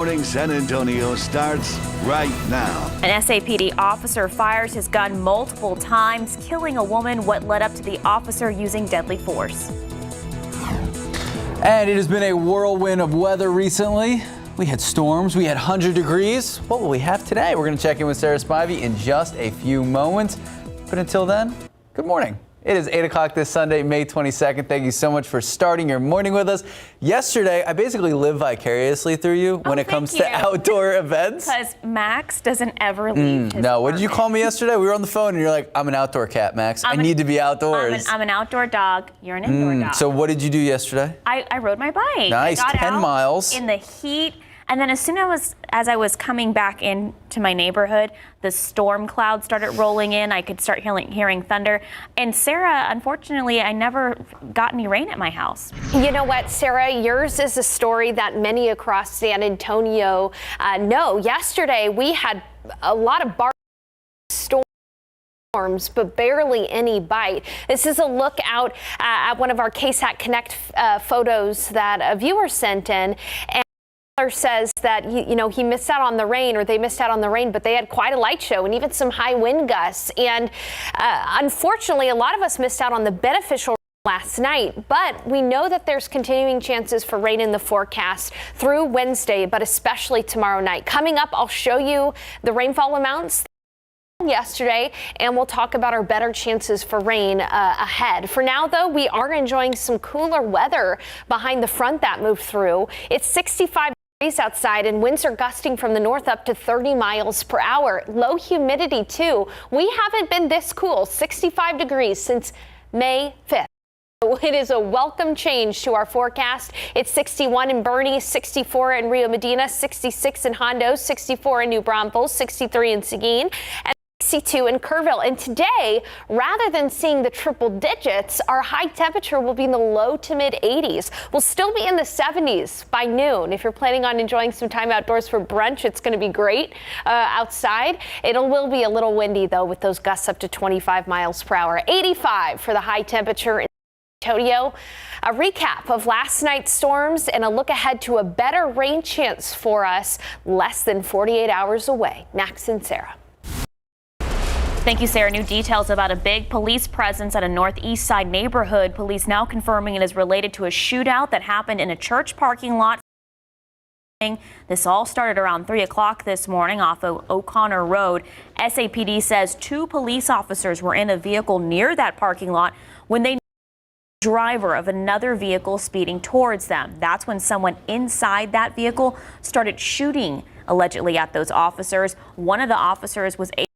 Morning San Antonio starts right now. An SAPD officer fires his gun multiple times, killing a woman. What led up to the officer using deadly force? And it has been a whirlwind of weather recently. We had storms, we had 100 degrees. What will we have today? We're going to check in with Sarah Spivey in just a few moments. But until then, good morning. It is 8 o'clock this Sunday, May 22nd. Thank you so much for starting your morning with us. Yesterday, I basically live vicariously through you when it comes to outdoor events. Because Max doesn't ever leave his No, what did you apartment. call me yesterday? We were on the phone and you're like, I'm an outdoor cat, Max. I need to be outdoors. I'm an outdoor dog. You're an indoor dog. So what did you do yesterday? I rode my bike. Nice, I got 10 out miles. in the heat. And then as I was coming back into my neighborhood, the storm clouds started rolling in. I could start hearing thunder. And Sarah, unfortunately, I never got any rain at my house. You know what, Sarah, yours is a story that many across San Antonio know. Yesterday, we had a lot of storms, but barely any bite. This is a look out at one of our KSAT Connect photos that a viewer sent in. And says that he missed out on the rain, or they missed out on the rain, but they had quite a light show and even some high wind gusts. And unfortunately, a lot of us missed out on the beneficial last night, but we know that there's continuing chances for rain in the forecast through Wednesday, but especially tomorrow night. Coming up, I'll show you the rainfall amounts yesterday, and we'll talk about our better chances for rain ahead. For now, though, we are enjoying some cooler weather behind the front that moved through. It's 65 degrees outside, and winds are gusting from the north up to 30 miles per hour. Low humidity, too. We haven't been this cool, 65 degrees, since May 5th. It is a welcome change to our forecast. It's 61 in Bernie, 64 in Rio Medina, 66 in Hondo, 64 in New Braunfels, 63 in Seguin, and 62 in Kerrville. And today, rather than seeing the triple digits, our high temperature will be in the low to mid 80s. We'll still be in the 70s by noon. If you're planning on enjoying some time outdoors for brunch, it's going to be great outside. It will be a little windy, though, with those gusts up to 25 miles per hour. 85 for the high temperature in Antonio. A recap of last night's storms and a look ahead to a better rain chance for us less than 48 hours away. Max and Sarah. Thank you, Sarah. New details about a big police presence at a northeast side neighborhood. Police now confirming it is related to a shootout that happened in a church parking lot. This all started around 3 o'clock this morning off of O'Connor Road. SAPD says 2 police officers were in a vehicle near that parking lot when they driver of another vehicle speeding towards them. That's when someone inside that vehicle started shooting allegedly at those officers. One of the officers was able to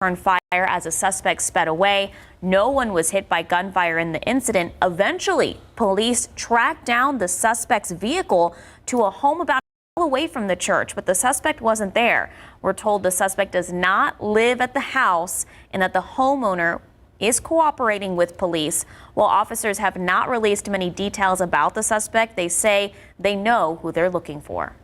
turn fire as a suspect sped away. No one was hit by gunfire in the incident. Eventually, police tracked down the suspect's vehicle to a home about a mile away from the church, but the suspect wasn't there. We're told the suspect does not live at the house and that the homeowner is cooperating with police. While officers have not released many details about the suspect, they say they know who they're looking for.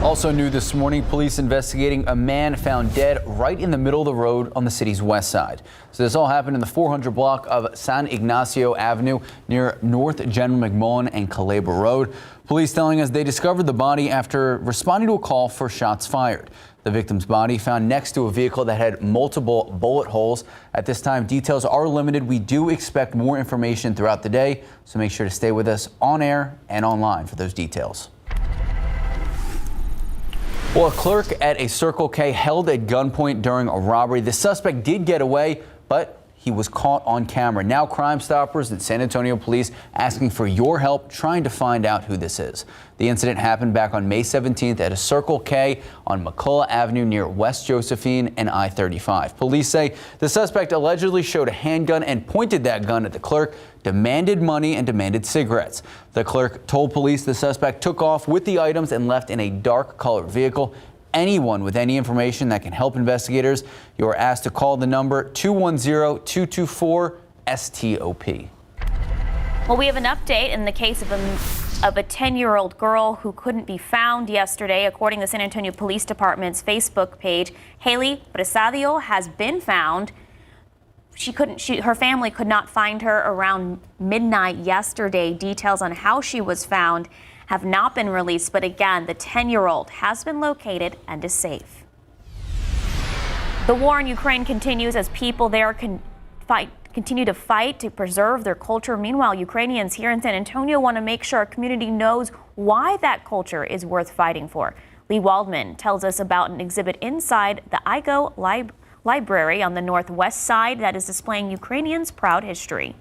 Also new this morning, police investigating a man found dead right in the middle of the road on the city's west side. So this all happened in the 400 block of San Ignacio Avenue near North General McMullen and Calabria Road. Police telling us they discovered the body after responding to a call for shots fired. The victim's body found next to a vehicle that had multiple bullet holes. At this time, details are limited. We do expect more information throughout the day, so make sure to stay with us on air and online for those details. Well, a clerk at a Circle K held at gunpoint during a robbery. The suspect did get away, but he was caught on camera. Now Crime Stoppers and San Antonio police asking for your help trying to find out who this is. The incident happened back on May 17th at a Circle K on McCullough Avenue near West Josephine and I-35. Police say the suspect allegedly showed a handgun and pointed that gun at the clerk, demanded money and demanded cigarettes. The clerk told police the suspect took off with the items and left in a dark colored vehicle. Anyone with any information that can help investigators, you are asked to call the number 210-224-STOP. Well, we have an update in the case of a 10-year-old girl who couldn't be found yesterday. According to San Antonio Police Department's Facebook page, Haley Brasadio has been found. Her family could not find her around midnight yesterday. Details on how she was found have not been released, but again, the 10-year-old has been located and is safe. The war in Ukraine continues as people there continue to fight to preserve their culture. Meanwhile, Ukrainians here in San Antonio want to make sure our community knows why that culture is worth fighting for. Lee Waldman tells us about an exhibit inside the IGO Library on the northwest side that is displaying Ukrainians' proud history.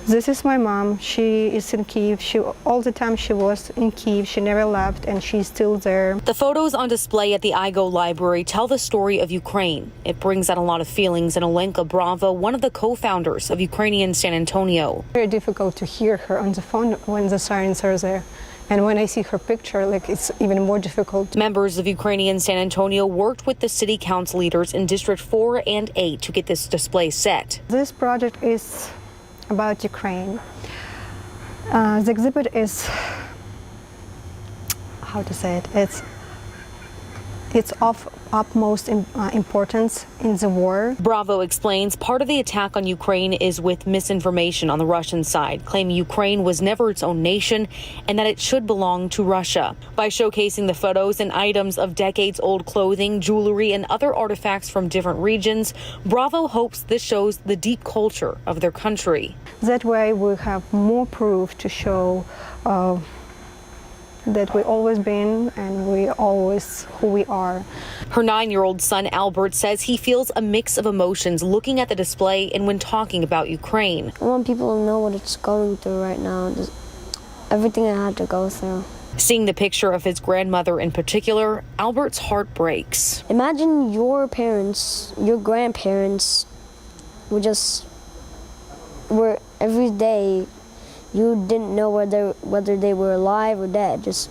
This is my mom. She is in Kyiv. All the time she was in Kyiv. She never left, and she's still there. The photos on display at the IGO Library tell the story of Ukraine. It brings out a lot of feelings, and Olenka Bravo, one of the co-founders of Ukrainian San Antonio. Very difficult to hear her on the phone when the sirens are there. And when I see her picture, it's even more difficult. Members of Ukrainian San Antonio worked with the city council leaders in District 4 and 8 to get this display set. This project is about Ukraine. The exhibit is, how to say it, it's of utmost importance in the war. Bravo explains part of the attack on Ukraine is with misinformation on the Russian side, claiming Ukraine was never its own nation and that it should belong to Russia. By showcasing the photos and items of decades-old clothing, jewelry, and other artifacts from different regions, Bravo hopes this shows the deep culture of their country. That way we have more proof to show that we always been and we always who we are. Her 9-year-old son Albert says he feels a mix of emotions looking at the display and when talking about Ukraine. I want people to know what it's going through right now, just everything I had to go through. Seeing the picture of his grandmother in particular, Albert's heart breaks. Imagine your parents, your grandparents were every day. You didn't know whether they were alive or dead. Just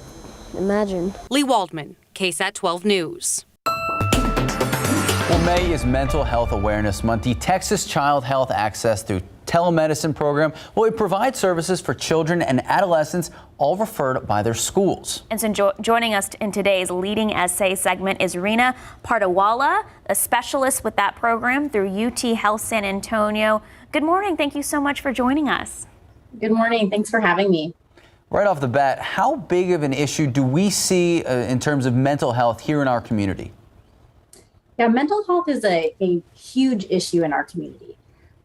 imagine. Lee Waldman, KSAT 12 News. Well, May is Mental Health Awareness Month. The Texas Child Health Access through Telemedicine program will provide services for children and adolescents, all referred by their schools. And so joining us in today's leading essay segment is Rina Pardawala, a specialist with that program through UT Health San Antonio. Good morning. Thank you so much for joining us. Good morning. Thanks for having me. Right off the bat, how big of an issue do we see in terms of mental health here in our community? Yeah, mental health is a huge issue in our community.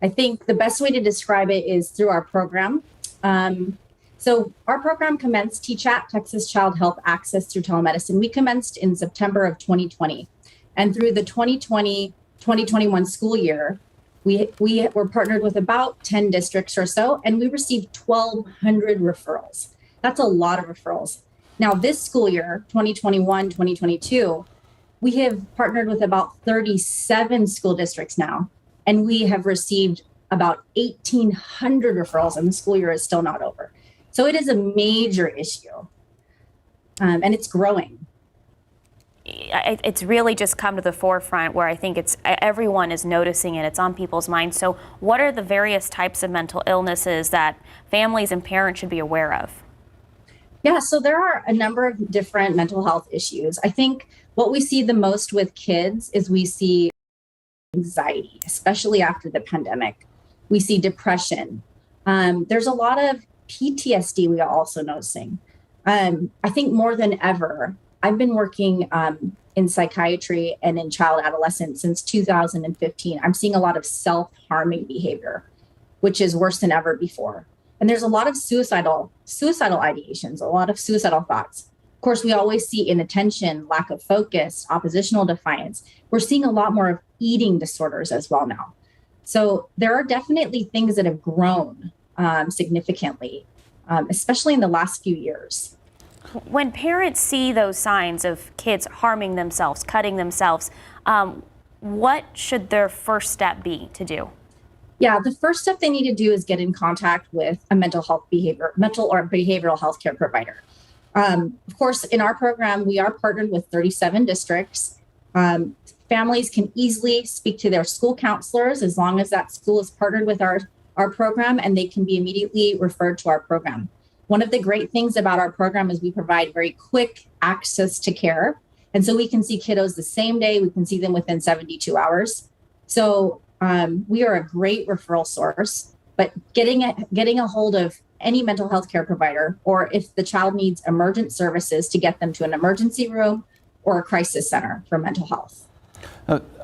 I think the best way to describe it is through our program. So our program commenced TCHAT, Texas Child Health Access through Telemedicine. We commenced in September of 2020. And through the 2020-2021 school year, we were partnered with about 10 districts or so, and we received 1,200 referrals. That's a lot of referrals. Now, this school year, 2021-2022, we have partnered with about 37 school districts now, and we have received about 1,800 referrals, and the school year is still not over. So it is a major issue, and it's growing. It's really just come to the forefront where I think everyone is noticing it. It's on people's minds. So what are the various types of mental illnesses that families and parents should be aware of? Yeah, so there are a number of different mental health issues. I think what we see the most with kids is we see anxiety, especially after the pandemic. We see depression. There's a lot of PTSD we are also noticing. I think more than ever, I've been working in psychiatry and in child adolescent since 2015. I'm seeing a lot of self-harming behavior, which is worse than ever before. And there's a lot of suicidal ideations, a lot of suicidal thoughts. Of course, we always see inattention, lack of focus, oppositional defiance. We're seeing a lot more of eating disorders as well now. So there are definitely things that have grown significantly, especially in the last few years. When parents see those signs of kids harming themselves, cutting themselves, what should their first step be to do? Yeah, the first step they need to do is get in contact with a mental or behavioral health care provider. Of course, in our program, we are partnered with 37 districts. Families can easily speak to their school counselors as long as that school is partnered with our program, and they can be immediately referred to our program. One of the great things about our program is we provide very quick access to care. And so we can see kiddos the same day. We can see them within 72 hours. So we are a great referral source, but getting a hold of any mental health care provider, or if the child needs emergent services, to get them to an emergency room or a crisis center for mental health.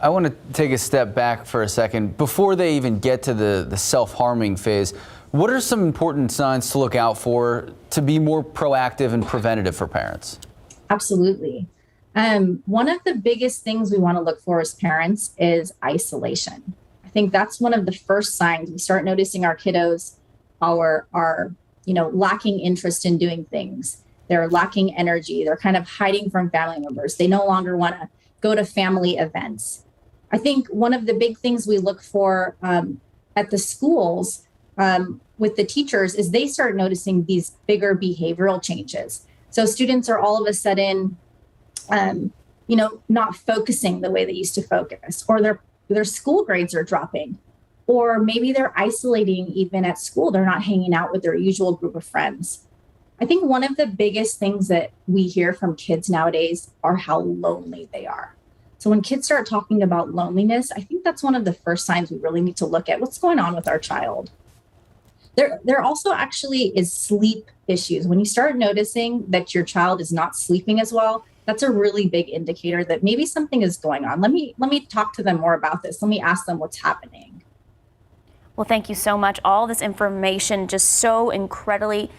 I want to take a step back for a second. Before they even get to the self-harming phase, what are some important signs to look out for to be more proactive and preventative for parents? Absolutely. One of the biggest things we want to look for as parents is isolation. I think that's one of the first signs we start noticing our kiddos are lacking interest in doing things. They're lacking energy. They're kind of hiding from family members. They no longer want to go to family events. I think one of the big things we look for at the schools with the teachers is they start noticing these bigger behavioral changes. So students are all of a sudden, not focusing the way they used to focus, or their school grades are dropping, or maybe they're isolating even at school. They're not hanging out with their usual group of friends. I think one of the biggest things that we hear from kids nowadays are how lonely they are. So when kids start talking about loneliness, I think that's one of the first signs we really need to look at what's going on with our child. There also actually is sleep issues. When you start noticing that your child is not sleeping as well, that's a really big indicator that maybe something is going on. Let me talk to them more about this. Let me ask them what's happening. Well, thank you so much. All this information just so incredibly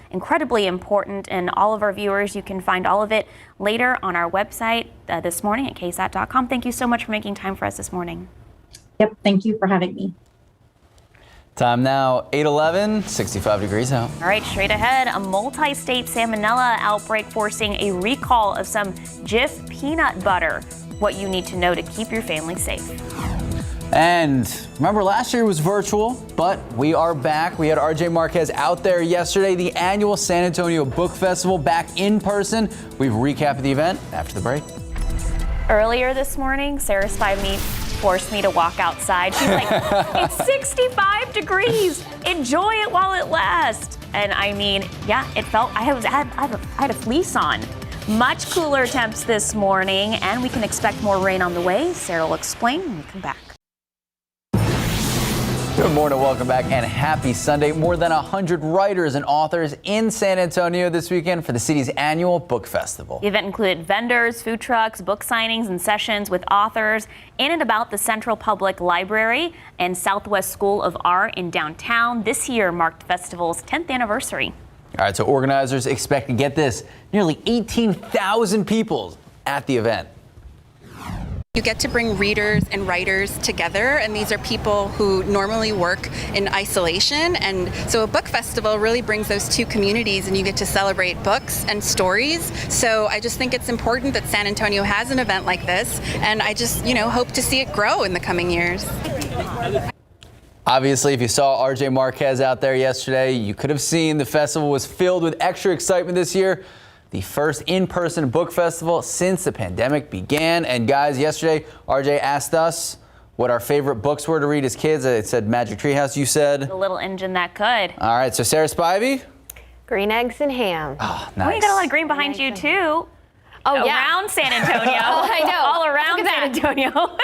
important, and all of our viewers, you can find all of it later on our website this morning at ksat.com. Thank you so much for making time for us this morning. Yep, thank you for having me. Time now, 8:11, 65 degrees out. All right, straight ahead, a multi-state salmonella outbreak forcing a recall of some Jif peanut butter. What you need to know to keep your family safe. And remember, last year was virtual, but we are back. We had RJ Marquez out there yesterday, the annual San Antonio Book Festival, back in person. We've recapped the event after the break. Earlier this morning, Sarah Spivey forced me to walk outside. She's like, it's 65 degrees. Enjoy it while it lasts. And I mean, yeah, it felt, I had a fleece on. Much cooler temps this morning, and we can expect more rain on the way. Sarah will explain when we come back. Good morning, welcome back, and happy Sunday. More than 100 writers and authors in San Antonio this weekend for the city's annual book festival. The event included vendors, food trucks, book signings, and sessions with authors in and about the Central Public Library and Southwest School of Art in downtown. This year marked the festival's 10th anniversary. All right, so organizers expect to get this, nearly 18,000 people at the event. You get to bring readers and writers together, and these are people who normally work in isolation, and so a book festival really brings those two communities, and you get to celebrate books and stories. So I just think it's important that San Antonio has an event like this, and I just, hope to see it grow in the coming years. Obviously, if you saw RJ Marquez out there yesterday, you could have seen the festival was filled with extra excitement this year. The first in-person book festival since the pandemic began. And guys, yesterday, RJ asked us what our favorite books were to read as kids. I said Magic Treehouse, you said. The little engine that could. All right, so Sarah Spivey? Green eggs and ham. Oh, nice. Well, you got a lot of green behind you, too. Oh, yeah. Around San Antonio. I know. All around San Antonio.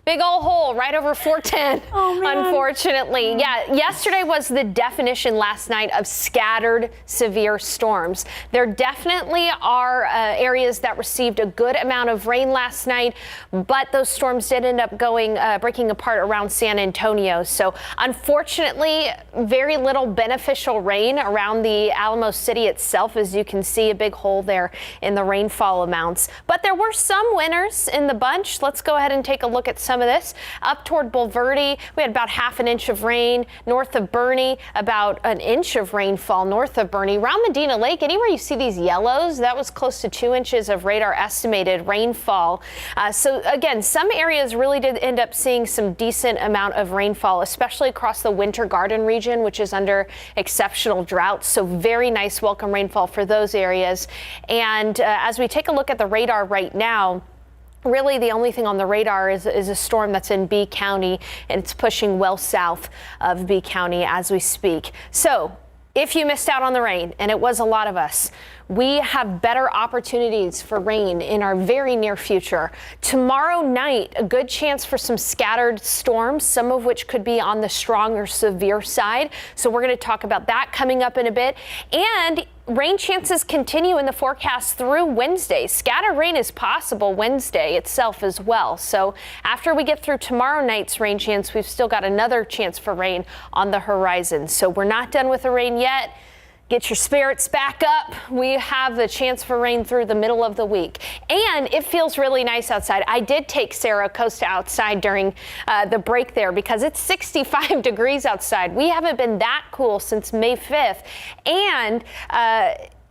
Big old hole right over 410, oh, man. Unfortunately. Yeah, yesterday was the definition last night of scattered severe storms. There definitely are areas that received a good amount of rain last night, but those storms did end up breaking apart around San Antonio. So unfortunately, very little beneficial rain around the Alamo City itself. As you can see, a big hole there in the rainfall amounts. But there were some winners in the bunch. Let's go ahead and take a look at some of this. Up toward Bulverde, we had about half an inch of rain. North of Bernie, about an inch of rainfall north of Bernie. Around Medina Lake, anywhere you see these yellows, that was close to 2 inches of radar estimated rainfall. So again, some areas really did end up seeing some decent amount of rainfall, especially across the Winter Garden region, which is under exceptional drought. So very nice welcome rainfall for those areas. And as we take a look at the radar right now, really, the only thing on the radar is a storm that's in B County, and it's pushing well south of B County as we speak. So if you missed out on the rain, and it was a lot of us, we have better opportunities for rain in our very near future. Tomorrow night, a good chance for some scattered storms, some of which could be on the strong or severe side. So we're going to talk about that coming up in a bit. And rain chances continue in the forecast through Wednesday. Scattered rain is possible Wednesday itself as well. So after we get through tomorrow night's rain chance, we've still got another chance for rain on the horizon. So we're not done with the rain yet. Get your spirits back up. We have the chance for rain through the middle of the week. And it feels really nice outside. I did take Sarah Costa outside during the break there because it's 65 degrees outside. We haven't been that cool since May 5th. And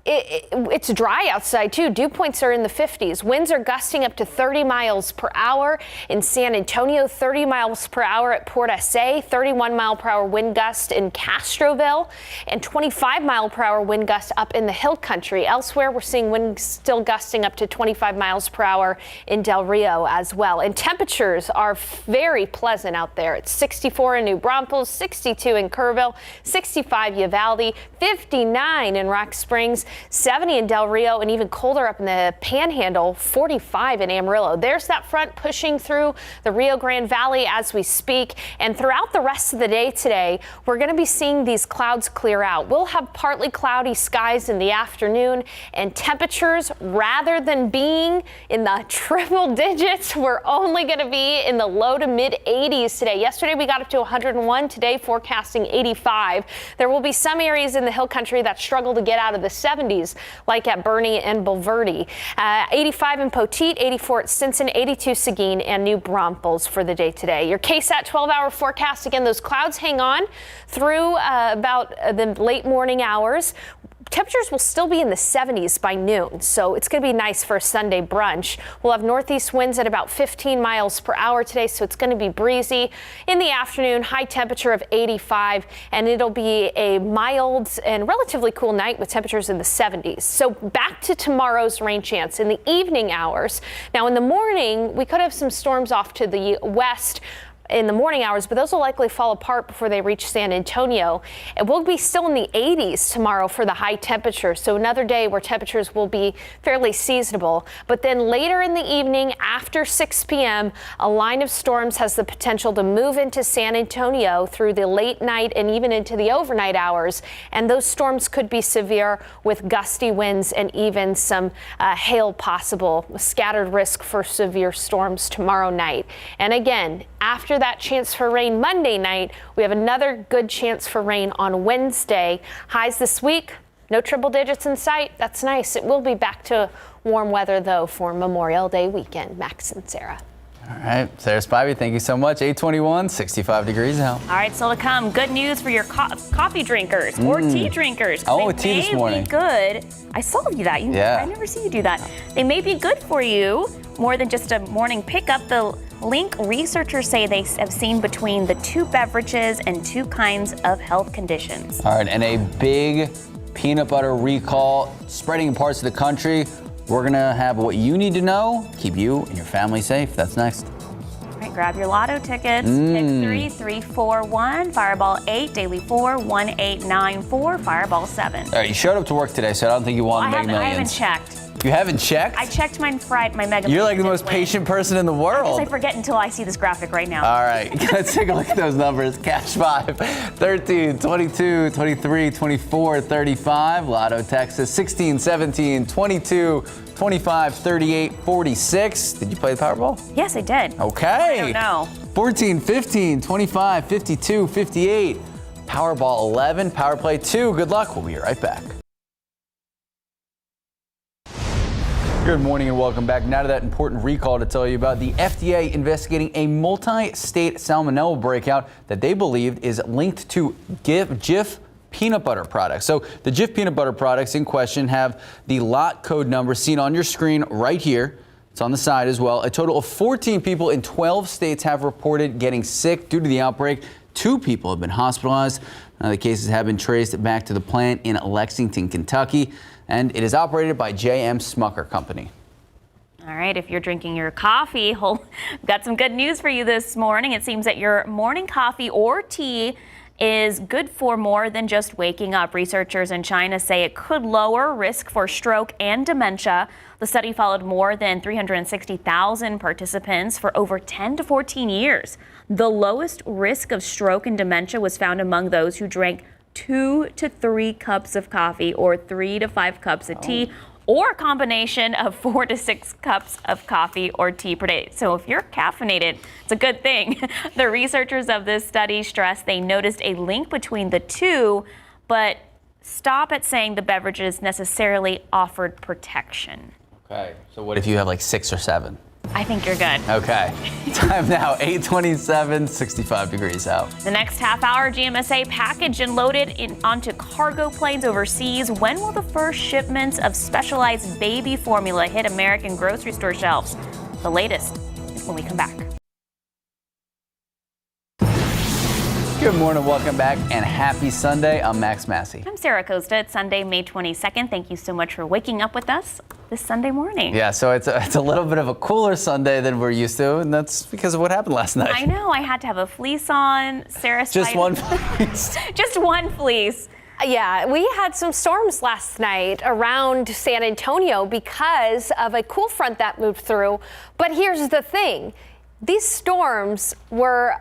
it's dry outside too. Dew points are in the 50s. Winds are gusting up to 30 miles per hour in San Antonio, 30 miles per hour at Port SA, 31 mile per hour wind gust in Castroville, and 25 mile per hour wind gust up in the Hill Country. Elsewhere, we're seeing winds still gusting up to 25 miles per hour in Del Rio as well. And temperatures are very pleasant out there. It's 64 in New Braunfels, 62 in Kerrville, 65 Uvalde, 59 in Rock Springs, 70 in Del Rio, and even colder up in the Panhandle, 45 in Amarillo. There's that front pushing through the Rio Grande Valley as we speak. And throughout the rest of the day today, we're going to be seeing these clouds clear out. We'll have partly cloudy skies in the afternoon, and temperatures, rather than being in the triple digits, we're only going to be in the low to mid 80s today. Yesterday we got up to 101. Today forecasting 85. There will be some areas in the Hill Country that struggle to get out of the 70s, like at Bernie and Bulverde. 85 in Poteet, 84 at Stinson, 82 Seguin and New Braunfels for the day today. Your KSAT 12-hour forecast, again, those clouds hang on through about the late morning hours. Temperatures will still be in the 70s by noon, so it's going to be nice for a Sunday brunch. We'll have northeast winds at about 15 miles per hour today, so it's going to be breezy. In the afternoon, high temperature of 85, and it'll be a mild and relatively cool night with temperatures in the 70s. So back to tomorrow's rain chance in the evening hours. Now, in the morning, we could have some storms off to the west in the morning hours, but those will likely fall apart before they reach San Antonio. And we'll be still in the 80s tomorrow for the high temperature. So another day where temperatures will be fairly seasonable. But then later in the evening, after 6 p.m., a line of storms has the potential to move into San Antonio through the late night and even into the overnight hours. And those storms could be severe with gusty winds and even some hail possible. Scattered risk for severe storms tomorrow night. And again, after that chance for rain Monday night, we have another good chance for rain on Wednesday. Highs this week, no triple digits in sight. That's nice. It will be back to warm weather, though, for Memorial Day weekend. Max and Sarah. All right, Sarah Spivey, thank you so much. 821, 65 degrees now. All right, still to come, good news for your coffee drinkers or tea drinkers. Oh, tea this morning. They may be good. I saw you that. I never see you do that. They may be good for you more than just a morning pickup. The link researchers say they have seen between the two beverages and two kinds of health conditions. All right, and a big peanut butter recall spreading in parts of the country. We're going to have what you need to know, keep you and your family safe. That's next. All right, grab your Lotto tickets. Pick 3, 3, 4, 1, Fireball 8, Daily 4, 1, 8, 9, 4, Fireball 7. All right, you showed up to work today, so I don't think you won Mega Millions. I haven't checked. You haven't checked? I checked my Mega You're like the most patient person in the world. I forget until I see this graphic right now. All right, let's take a look at those numbers. Cash 5, 13, 22, 23, 24, 35. Lotto, Texas, 16, 17, 22, 25, 38, 46. Did you play the Powerball? Yes, I did. Okay. I don't know. 14, 15, 25, 52, 58. Powerball 11, Power Play 2. Good luck. We'll be right back. Good morning and welcome back. Now to that important recall to tell you about. The FDA investigating a multi-state salmonella breakout that they believed is linked to Jif peanut butter products. So the Jif peanut butter products in question have the lot code number seen on your screen right here. It's on the side as well. A total of 14 people in 12 states have reported getting sick due to the outbreak. 2 people have been hospitalized. Now, the cases have been traced back to the plant in Lexington, Kentucky, and it is operated by J.M. Smucker Company. All right, if you're drinking your coffee, we've got some good news for you this morning. It seems that your morning coffee or tea is good for more than just waking up. Researchers in China say it could lower risk for stroke and dementia. The study followed more than 360,000 participants for over 10 to 14 years. The lowest risk of stroke and dementia was found among those who drank 2 to 3 cups of coffee or 3 to 5 cups of tea, or a combination of 4 to 6 cups of coffee or tea per day. So if you're caffeinated, it's a good thing. The researchers of this study stress they noticed a link between the two, but stop at saying the beverages necessarily offered protection. Okay, so what if you have like 6 or 7? I think you're good. Okay, time now, 8:27, 65 degrees out. The next half hour, GMSA packaged and loaded onto cargo planes overseas. When will the first shipments of specialized baby formula hit American grocery store shelves? The latest when we come back. Good morning, welcome back, and happy Sunday. I'm Max Massey. I'm Sarah Costa. It's Sunday, May 22nd. Thank you so much for waking up with us this Sunday morning. Yeah, so it's a little bit of a cooler Sunday than we're used to, and that's because of what happened last night. I know. I had to have a fleece on. Sarah, just one fleece. Just one fleece. Yeah, we had some storms last night around San Antonio because of a cool front that moved through. But here's the thing. These storms were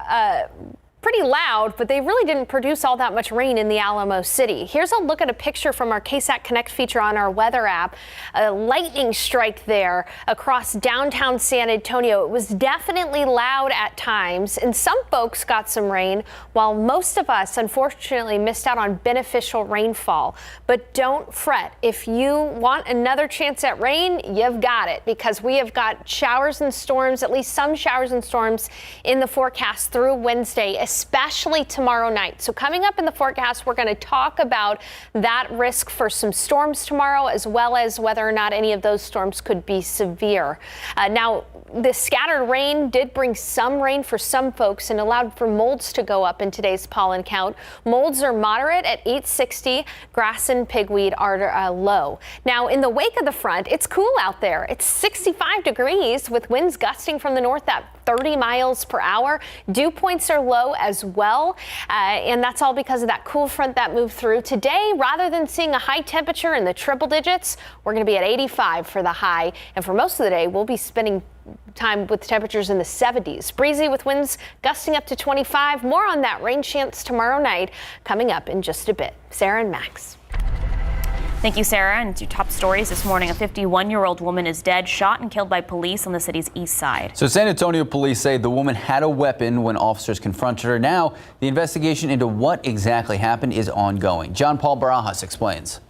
pretty loud, but they really didn't produce all that much rain in the Alamo City. Here's a look at a picture from our KSAT Connect feature on our weather app. A lightning strike there across downtown San Antonio. It was definitely loud at times, and some folks got some rain, while most of us unfortunately missed out on beneficial rainfall. But don't fret. If you want another chance at rain, you've got it, because we have got showers and storms, at least some showers and storms in the forecast through Wednesday, especially tomorrow night. So coming up in the forecast, we're going to talk about that risk for some storms tomorrow, as well as whether or not any of those storms could be severe. Now, the scattered rain did bring some rain for some folks and allowed for molds to go up in today's pollen count. Molds are moderate at 860. Grass and pigweed are low. Now, in the wake of the front, it's cool out there. It's 65 degrees with winds gusting from the north at 30 miles per hour. Dew points are low as well, and that's all because of that cool front that moved through. Today, rather than seeing a high temperature in the triple digits, we're going to be at 85 for the high, and for most of the day, we'll be spending time with temperatures in the 70s. Breezy with winds gusting up to 25. More on that rain chance tomorrow night coming up in just a bit. Sarah and Max. Thank you, Sarah. And to top stories this morning, a 51-year-old woman is dead, shot and killed by police on the city's east side. So San Antonio police say the woman had a weapon when officers confronted her. Now, the investigation into what exactly happened is ongoing. John Paul Barajas explains.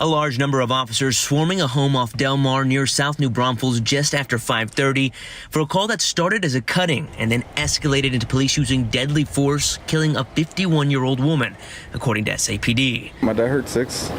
A large number of officers swarming a home off Del Mar near South New Braunfels just after 5:30 for a call that started as a cutting and then escalated into police using deadly force, killing a 51-year-old woman, according to SAPD. My dad heard six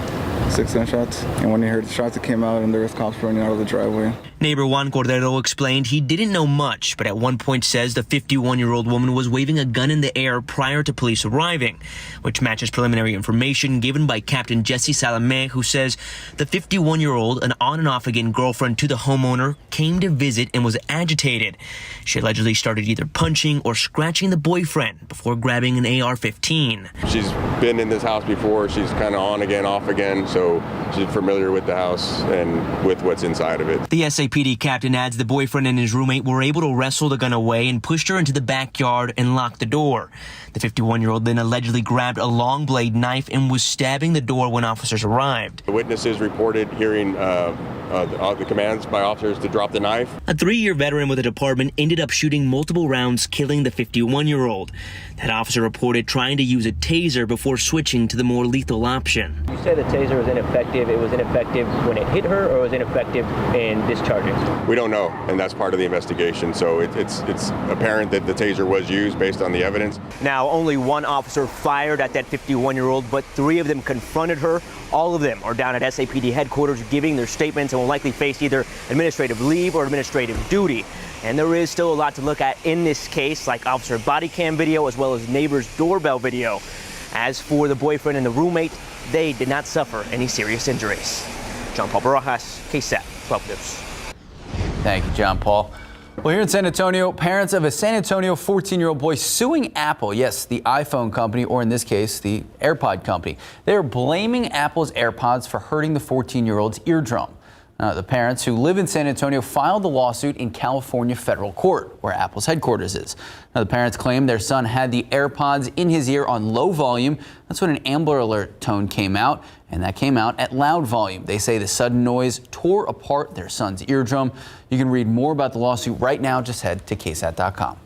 gunshots, and when he heard the shots, it came out and there was cops running out of the driveway. Neighbor Juan Cordero explained he didn't know much, but at one point says the 51-year-old woman was waving a gun in the air prior to police arriving, which matches preliminary information given by Captain Jesse Salame, who says the 51-year-old, an on and off again girlfriend to the homeowner, came to visit and was agitated. She allegedly started either punching or scratching the boyfriend before grabbing an AR-15. She's been in this house before. She's kind of on again, off again, so she's familiar with the house and with what's inside of it. The SAPD captain adds the boyfriend and his roommate were able to wrestle the gun away and pushed her into the backyard and locked the door. The 51-year-old then allegedly grabbed a long blade knife and was stabbing the door when officers arrived. The witnesses reported hearing the commands by officers to drop the knife. A 3-year veteran with the department ended up shooting multiple rounds, killing the 51-year-old. That officer reported trying to use a taser before switching to the more lethal option. You say the taser was ineffective. It was ineffective when it hit her, or was ineffective in discharging? We don't know, and that's part of the investigation. So it's apparent that the taser was used based on the evidence. Now, only one officer fired at that 51-year-old, but 3 of them confronted her. All of them are down at SAPD headquarters giving their statements and will likely face either administrative leave or administrative duty. And there is still a lot to look at in this case, like officer body cam video as well as neighbor's doorbell video. As for the boyfriend and the roommate, they did not suffer any serious injuries. John Paul Barajas, KSAT 12 News. Thank you, John Paul. Well, here in San Antonio, parents of a San Antonio 14-year-old boy suing Apple, yes, the iPhone company, or in this case, the AirPod company. They are blaming Apple's AirPods for hurting the 14-year-old's eardrum. The parents who live in San Antonio filed the lawsuit in California federal court, where Apple's headquarters is. Now, the parents claim their son had the AirPods in his ear on low volume. That's when an Amber Alert tone came out, and that came out at loud volume. They say the sudden noise tore apart their son's eardrum. You can read more about the lawsuit right now. Just head to KSAT.com.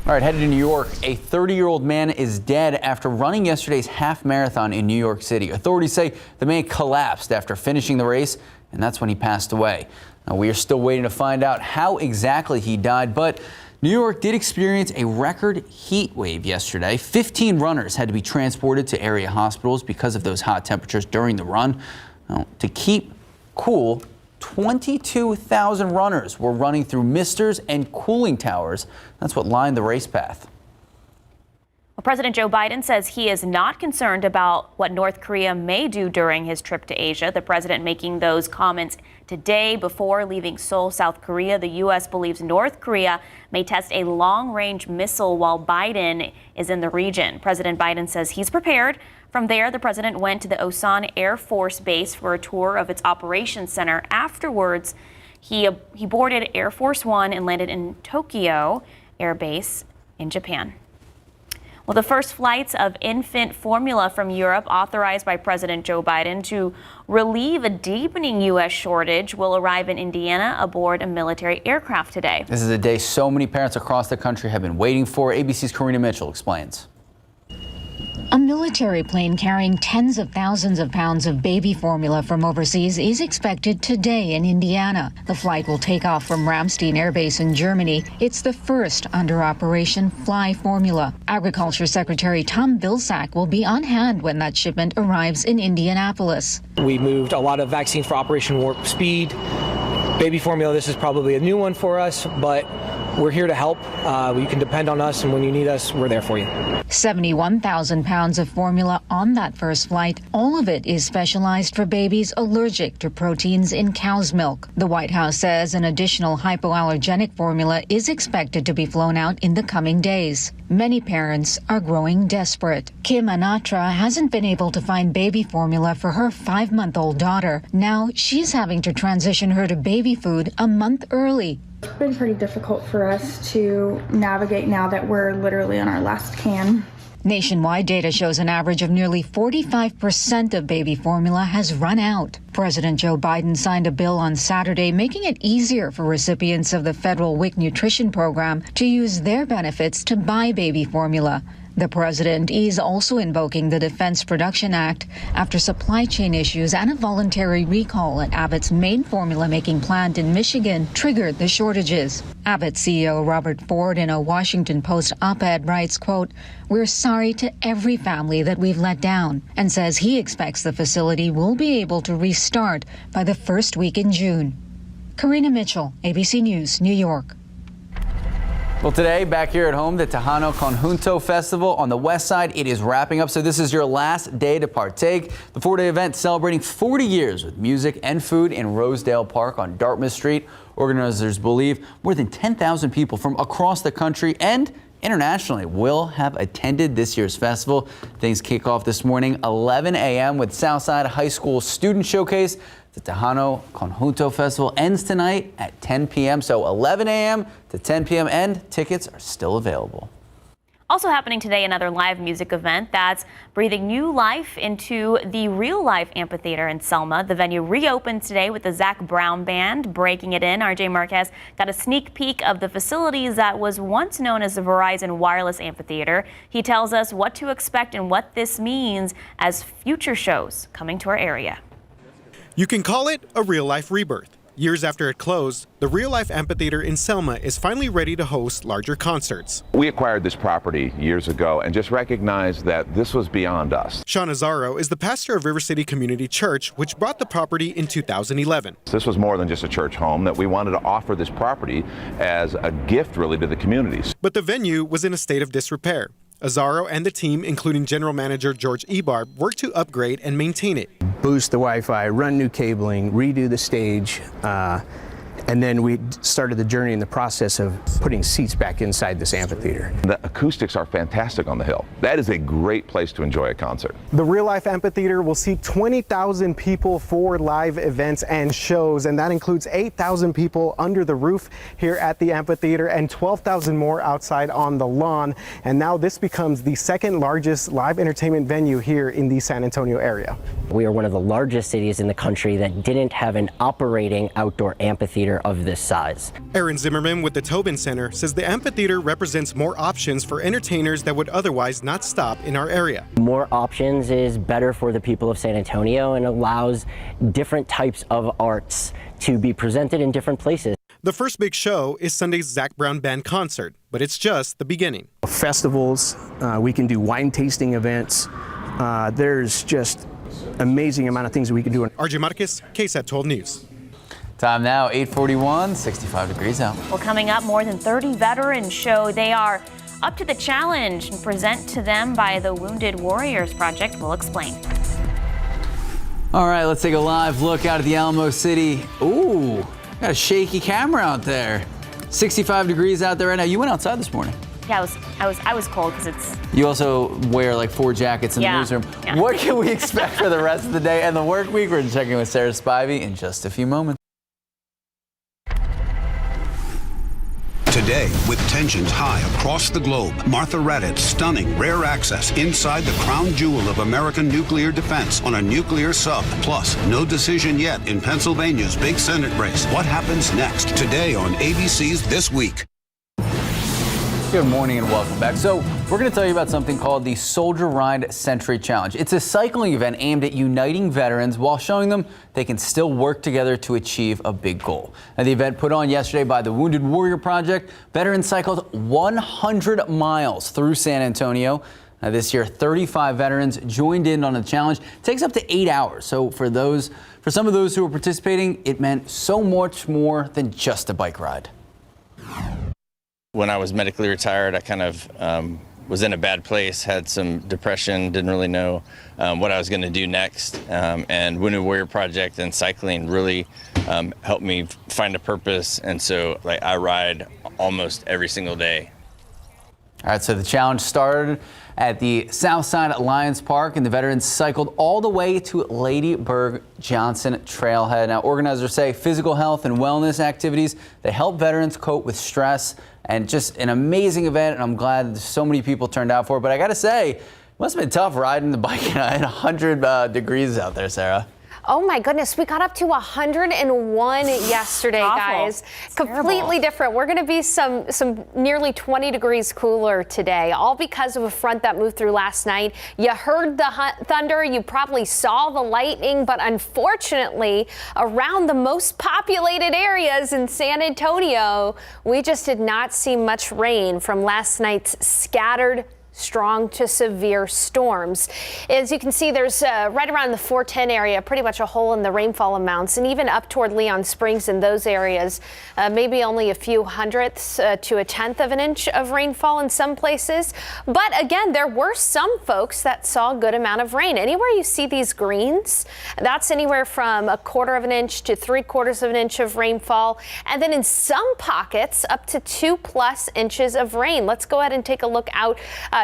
All right, headed to New York. A 30-year-old man is dead after running yesterday's half marathon in New York City. Authorities say the man collapsed after finishing the race, and that's when he passed away. Now, we are still waiting to find out how exactly he died, but New York did experience a record heat wave yesterday. 15 runners had to be transported to area hospitals because of those hot temperatures during the run. Now, to keep cool, 22,000 runners were running through misters and cooling towers. That's what lined the race path. Well, President Joe Biden says he is not concerned about what North Korea may do during his trip to Asia. The president making those comments today before leaving Seoul, South Korea. The U.S. believes North Korea may test a long-range missile while Biden is in the region. President Biden says he's prepared. From there, the president went to the Osan Air Force Base for a tour of its operations center. Afterwards, he boarded Air Force One and landed in Tokyo Air Base in Japan. Well, the first flights of infant formula from Europe authorized by President Joe Biden to relieve a deepening U.S. shortage will arrive in Indiana aboard a military aircraft today. This is a day so many parents across the country have been waiting for. ABC's Karina Mitchell explains. A military plane carrying tens of thousands of pounds of baby formula from overseas is expected today in Indiana. The flight will take off from Ramstein Air Base in Germany. It's the first under Operation Fly Formula. Agriculture Secretary Tom Vilsack will be on hand when that shipment arrives in Indianapolis. We moved a lot of vaccine for Operation Warp Speed. Baby formula, this is probably a new one for us, but we're here to help. You can depend on us, and when you need us, we're there for you. 71,000 pounds of formula on that first flight. All of it is specialized for babies allergic to proteins in cow's milk. The White House says an additional hypoallergenic formula is expected to be flown out in the coming days. Many parents are growing desperate. Kim Anatra hasn't been able to find baby formula for her 5-month-old daughter. Now she's having to transition her to baby food a month early. It's been pretty difficult for us to navigate now that we're literally on our last can. Nationwide data shows an average of nearly 45% of baby formula has run out. President Joe Biden signed a bill on Saturday making it easier for recipients of the federal WIC nutrition program to use their benefits to buy baby formula. The president is also invoking the Defense Production Act after supply chain issues and a voluntary recall at Abbott's main formula-making plant in Michigan triggered the shortages. Abbott CEO Robert Ford in a Washington Post op-ed writes, quote, "We're sorry to every family that we've let down," and says he expects the facility will be able to restart by the first week in June. Karina Mitchell, ABC News, New York. Well, today, back here at home, the Tejano Konjunto Festival on the west side, it is wrapping up. So this is your last day to partake. The 4-day event celebrating 40 years with music and food in Rosedale Park on Dartmouth Street. Organizers believe more than 10,000 people from across the country and internationally will have attended this year's festival. Things kick off this morning, 11 a.m. with Southside High School Student Showcase. The Tejano Konjunto Festival ends tonight at 10 p.m. So 11 a.m. to 10 p.m. and tickets are still available. Also happening today, another live music event that's breathing new life into the Real Life Amphitheater in Selma. The venue reopens today with the Zach Brown Band breaking it in. RJ Marquez got a sneak peek of the facilities that was once known as the Verizon Wireless Amphitheater. He tells us what to expect and what this means as future shows coming to our area. You can call it a real-life rebirth. Years after it closed, the Real Life Amphitheater in Selma is finally ready to host larger concerts. We acquired this property years ago and just recognized that this was beyond us. Sean Azaro is the pastor of River City Community Church, which bought the property in 2011. This was more than just a church home, that we wanted to offer this property as a gift really to the communities. But the venue was in a state of disrepair. Azaro and the team, including General Manager George Ebarb, worked to upgrade and maintain it. Boost the Wi-Fi, run new cabling, redo the stage, And then we started the journey in the process of putting seats back inside this amphitheater. The acoustics are fantastic on the hill. That is a great place to enjoy a concert. The Real Life Amphitheater will seat 20,000 people for live events and shows, and that includes 8,000 people under the roof here at the amphitheater and 12,000 more outside on the lawn. And now this becomes the second largest live entertainment venue here in the San Antonio area. We are one of the largest cities in the country that didn't have an operating outdoor amphitheater of this size. Aaron Zimmerman with the Tobin Center says the amphitheater represents more options for entertainers that would otherwise not stop in our area. More options is better for the people of San Antonio and allows different types of arts to be presented in different places. The first big show is Sunday's Zac Brown Band concert, but it's just the beginning. Festivals, we can do wine tasting events. There's just amazing amount of things that we can do. RJ Marquez, KSAT 12 News. Time now, 8:41, 65 degrees out. Well, coming up, more than 30 veterans show they are up to the challenge and present to them by the Wounded Warriors Project. We'll explain. All right, let's take a live look out at the Alamo City. Ooh, got a shaky camera out there. 65 degrees out there right now. You went outside this morning. Yeah, I was cold because it's. You also wear like 4 jackets in the newsroom. Yeah. What can we expect for the rest of the day and the work week? We're checking with Sarah Spivey in just a few moments. Today, with tensions high across the globe, Martha Raddatz stunning rare access inside the crown jewel of American nuclear defense on a nuclear sub. Plus, no decision yet in Pennsylvania's big Senate race. What happens next? Today on ABC's This Week. Good morning and welcome back. So we're going to tell you about something called the Soldier Ride Century Challenge. It's a cycling event aimed at uniting veterans while showing them they can still work together to achieve a big goal. Now, the event put on yesterday by the Wounded Warrior Project, veterans cycled 100 miles through San Antonio. Now, this year, 35 veterans joined in on the challenge. It takes up to 8 hours. So for some of those who were participating, it meant so much more than just a bike ride. When I was medically retired, I kind of was in a bad place, had some depression, didn't really know what I was going to do next. And Wounded Warrior Project and cycling really helped me find a purpose. And so I ride almost every single day. All right, so the challenge started at the Southside Lions Park, and the veterans cycled all the way to Lady Berg Johnson Trailhead. Now, organizers say physical health and wellness activities that help veterans cope with stress, and just an amazing event, and I'm glad so many people turned out for it. But I got to say, it must have been tough riding the bike at 100 degrees out there, Sarah. Oh my goodness, we got up to 101 yesterday, guys. Completely different. We're going to be some nearly 20 degrees cooler today, all because of a front that moved through last night. You heard the thunder, you probably saw the lightning, but unfortunately, around the most populated areas in San Antonio, we just did not see much rain from last night's scattered strong to severe storms. As you can see, there's right around the 410 area, pretty much a hole in the rainfall amounts, and even up toward Leon Springs in those areas, maybe only a few hundredths to a tenth of an inch of rainfall in some places. But again, there were some folks that saw a good amount of rain. Anywhere you see these greens, that's anywhere from 1/4 of an inch to 3/4 of an inch of rainfall. And then in some pockets, up to 2+ inches of rain. Let's go ahead and take a look out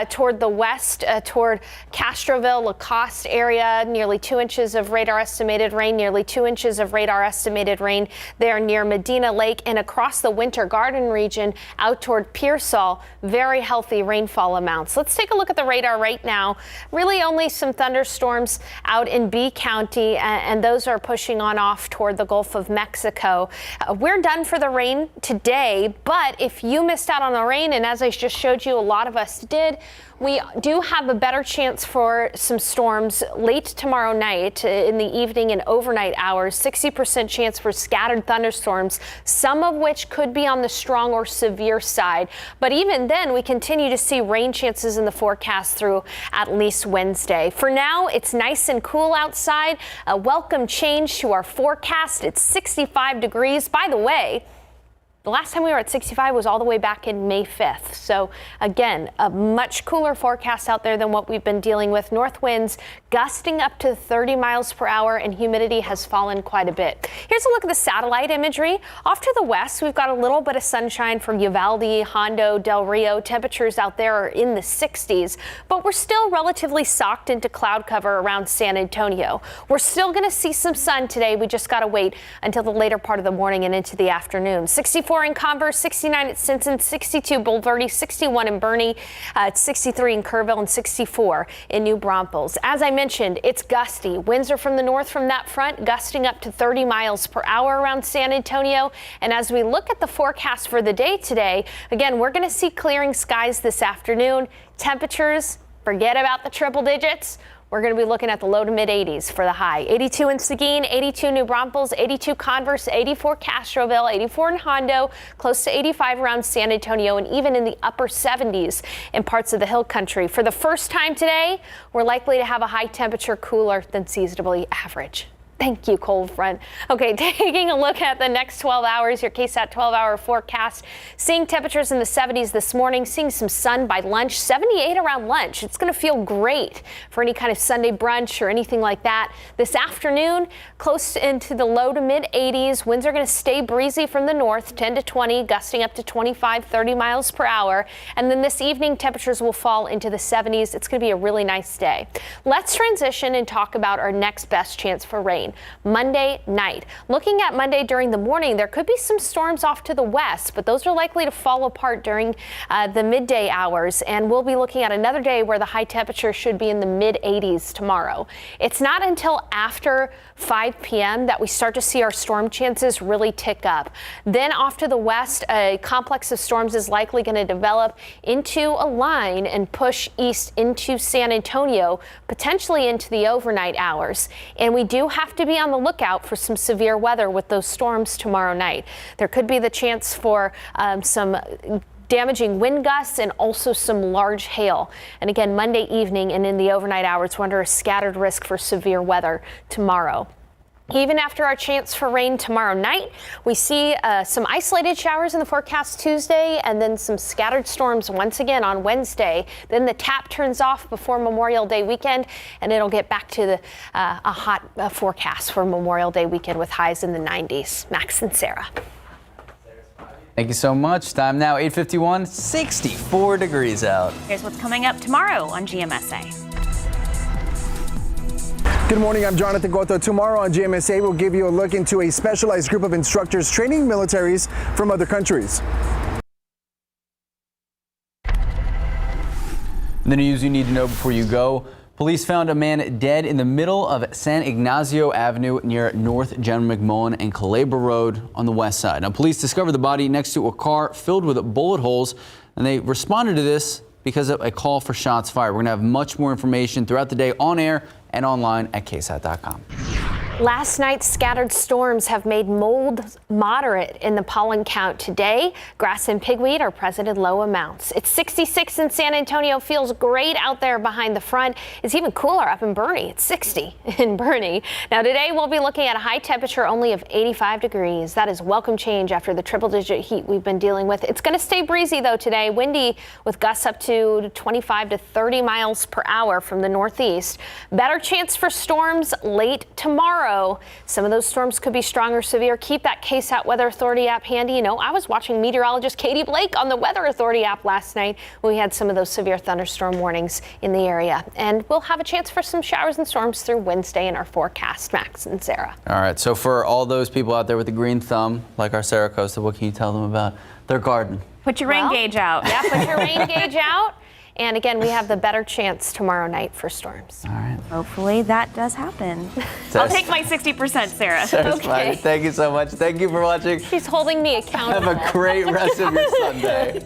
toward the west, toward Castroville, Lacoste area, nearly 2 inches of radar estimated rain, nearly 2 inches of radar estimated rain there near Medina Lake, and across the Winter Garden region out toward Pearsall, very healthy rainfall amounts. Let's take a look at the radar right now. Really only some thunderstorms out in B County, and those are pushing on off toward the Gulf of Mexico. We're done for the rain today, but if you missed out on the rain, and as I just showed you, a lot of us did, we do have a better chance for some storms late tomorrow night in the evening and overnight hours. 60% chance for scattered thunderstorms, some of which could be on the strong or severe side. But even then, we continue to see rain chances in the forecast through at least Wednesday. For now, it's nice and cool outside. A welcome change to our forecast. It's 65 degrees. By the way, The last time we were at 65 was all the way back in May 5th. So again, a much cooler forecast out there than what we've been dealing with. North winds gusting up to 30 miles per hour and humidity has fallen quite a bit. Here's a look at the satellite imagery. Off to the west, we've got a little bit of sunshine for Uvalde, Hondo, Del Rio. Temperatures out there are in the 60s, but we're still relatively socked into cloud cover around San Antonio. We're still going to see some sun today. We just got to wait until the later part of the morning and into the afternoon. 64 in Converse, 69 at Stinson, 62 Bulverde, 61 in Bernie, 63 in Kerrville, and 64 in New Braunfels. As I mentioned, it's gusty. Winds are from the north from that front, gusting up to 30 miles per hour around San Antonio. And as we look at the forecast for the day today, again, we're going to see clearing skies this afternoon. Temperatures, forget about the triple digits. We're going to be looking at the low to mid 80s for the high. 82 in Seguin, 82 New Braunfels, 82 Converse, 84 Castroville, 84 in Hondo, close to 85 around San Antonio, and even in the upper 70s in parts of the hill country. For the first time today, we're likely to have a high temperature cooler than seasonably average. Thank you, cold front. Okay, taking a look at the next 12 hours, your KSAT 12-hour forecast. Seeing temperatures in the 70s this morning, seeing some sun by lunch, 78 around lunch. It's going to feel great for any kind of Sunday brunch or anything like that. This afternoon, close into the low to mid 80s. Winds are going to stay breezy from the north, 10 to 20, gusting up to 25, 30 miles per hour. And then this evening, temperatures will fall into the 70s. It's going to be a really nice day. Let's transition and talk about our next best chance for rain. Monday night. Looking at Monday during the morning, there could be some storms off to the west, but those are likely to fall apart during the midday hours. And we'll be looking at another day where the high temperature should be in the mid 80s tomorrow. It's not until after 5 p.m. that we start to see our storm chances really tick up. Then off to the west, a complex of storms is likely going to develop into a line and push east into San Antonio, potentially into the overnight hours. And we do have to be on the lookout for some severe weather with those storms tomorrow night. There could be the chance for some damaging wind gusts and also some large hail. And again, Monday evening and in the overnight hours, we're under a scattered risk for severe weather tomorrow. Even after our chance for rain tomorrow night, we see some isolated showers in the forecast Tuesday and then some scattered storms once again on Wednesday. Then the tap turns off before Memorial Day weekend and it'll get back to a hot forecast for Memorial Day weekend with highs in the 90s. Max and Sarah. Thank you so much. Time now, 8:51, 64 degrees out. Here's what's coming up tomorrow on GMSA. Good morning, I'm Jonathan Goto. Tomorrow on GMSA, we'll give you a look into a specialized group of instructors training militaries from other countries. The news you need to know before you go. Police found a man dead in the middle of San Ignacio Avenue near North General McMullen and Calabria Road on the west side. Now, police discovered the body next to a car filled with bullet holes, and they responded to this because of a call for shots fired. We're going to have much more information throughout the day on air and online at KSAT.com. Last night's scattered storms have made mold moderate in the pollen count today. Grass and pigweed are present in low amounts. It's 66 in San Antonio. Feels great out there behind the front. It's even cooler up in Bernie. It's 60 in Bernie. Now today we'll be looking at a high temperature only of 85 degrees. That is welcome change after the triple digit heat we've been dealing with. It's going to stay breezy though today. Windy with gusts up to 25 to 30 miles per hour from the northeast. Better chance for storms late tomorrow. Some of those storms could be strong or severe. Keep that KSAT Weather Authority app handy. You know, I was watching meteorologist Katie Blake on the Weather Authority app last night when we had some of those severe thunderstorm warnings in the area. And we'll have a chance for some showers and storms through Wednesday in our forecast. Max and Sarah. All right, so for all those people out there with the green thumb, like our Sarah Costa, what can you tell them about their garden? Put your rain gauge out. Yeah, put your rain gauge out. And again, we have the better chance tomorrow night for storms. All right. Hopefully that does happen. I'll take my 60%, Sarah. Okay. Thank you so much. Thank you for watching. She's holding me accountable. Have a great rest of your Sunday.